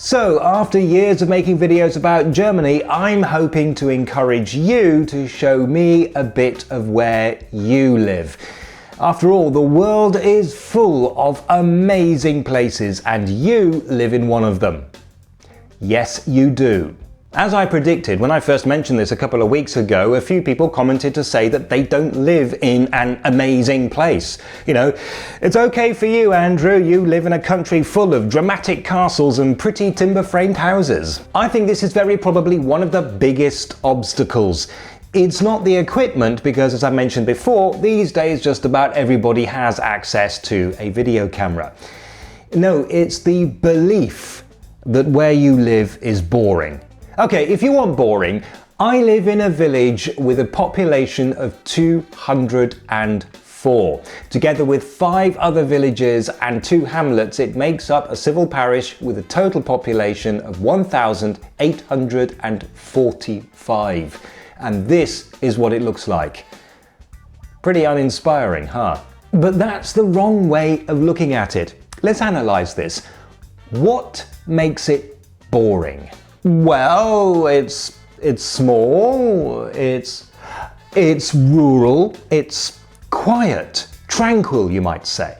So after years of making videos about Germany, I'm hoping to encourage you to show me a bit of where you live. After all, the world is full of amazing places and you live in one of them. Yes, you do. As I predicted, when I first mentioned this a couple of weeks ago, a few people commented to say that they don't live in an amazing place. You know, it's okay for you, Andrew, you live in a country full of dramatic castles and pretty timber-framed houses. I think this is very probably one of the biggest obstacles. It's not the equipment because, as I mentioned before, these days just about everybody has access to a video camera. No, it's the belief that where you live is boring. Okay, if you want boring, I live in a village with a population of 204. Together with 5 other villages and 2 hamlets, it makes up a civil parish with a total population of 1,845. And this is what it looks like. Pretty uninspiring, huh? But that's the wrong way of looking at it. Let's analyze this. What makes it boring? Well, it's small, it's rural, it's quiet, tranquil, you might say.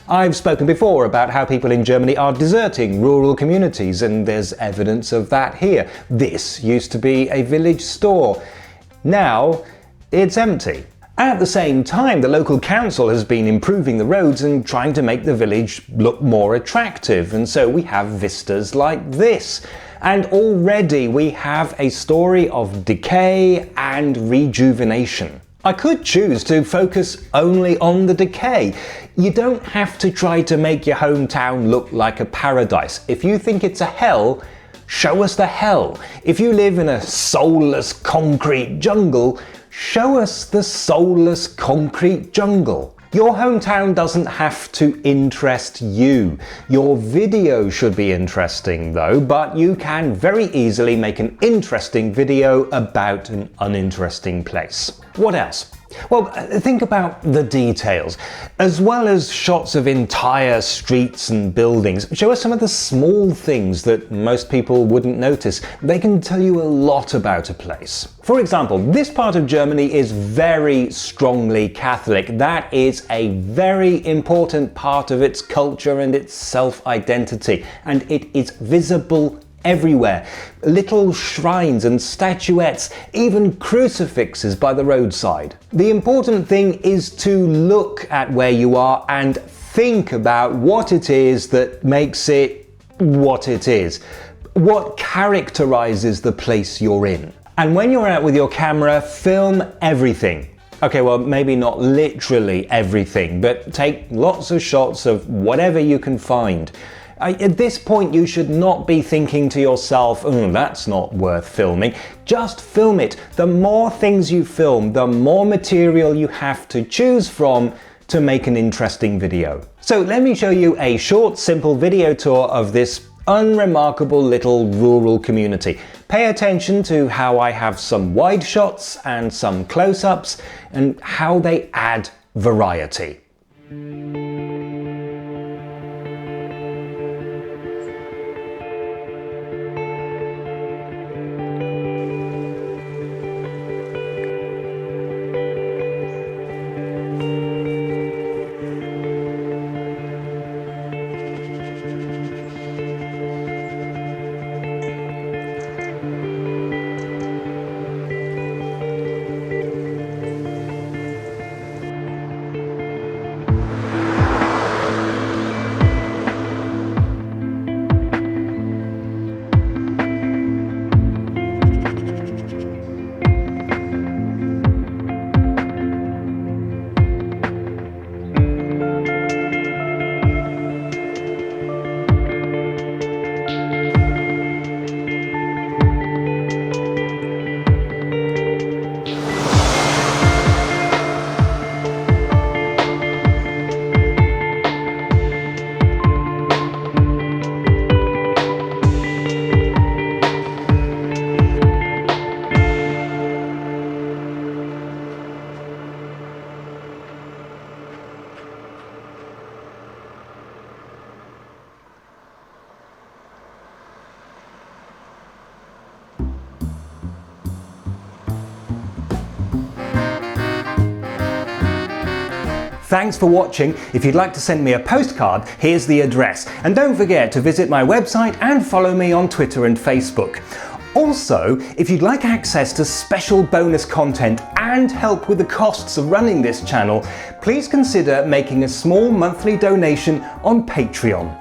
I've spoken before about how people in Germany are deserting rural communities, and there's evidence of that here. This used to be a village store. Now, it's empty. At the same time, the local council has been improving the roads and trying to make the village look more attractive, and so we have vistas like this. And already we have a story of decay and rejuvenation. I could choose to focus only on the decay. You don't have to try to make your hometown look like a paradise. If you think it's a hell, show us the hell. If you live in a soulless concrete jungle, show us the soulless concrete jungle. Your hometown doesn't have to interest you. Your video should be interesting though, but you can very easily make an interesting video about an uninteresting place. What else? Well, think about the details. As well as shots of entire streets and buildings, show us some of the small things that most people wouldn't notice. They can tell you a lot about a place. For example, this part of Germany is very strongly Catholic. That is a very important part of its culture and its self-identity, and it is visible everywhere. Little shrines and statuettes, even crucifixes by the roadside. The important thing is to look at where you are and think about what it is that makes it what it is. What characterizes the place you're in. And when you're out with your camera, film everything. Okay, well, maybe not literally everything, but take lots of shots of whatever you can find. At this point, you should not be thinking to yourself, that's not worth filming. Just film it. The more things you film, the more material you have to choose from to make an interesting video. So let me show you a short, simple video tour of this unremarkable little rural community. Pay attention to how I have some wide shots and some close-ups and how they add variety. Thanks for watching. If you'd like to send me a postcard, here's the address. And don't forget to visit my website and follow me on Twitter and Facebook. Also, if you'd like access to special bonus content and help with the costs of running this channel, please consider making a small monthly donation on Patreon.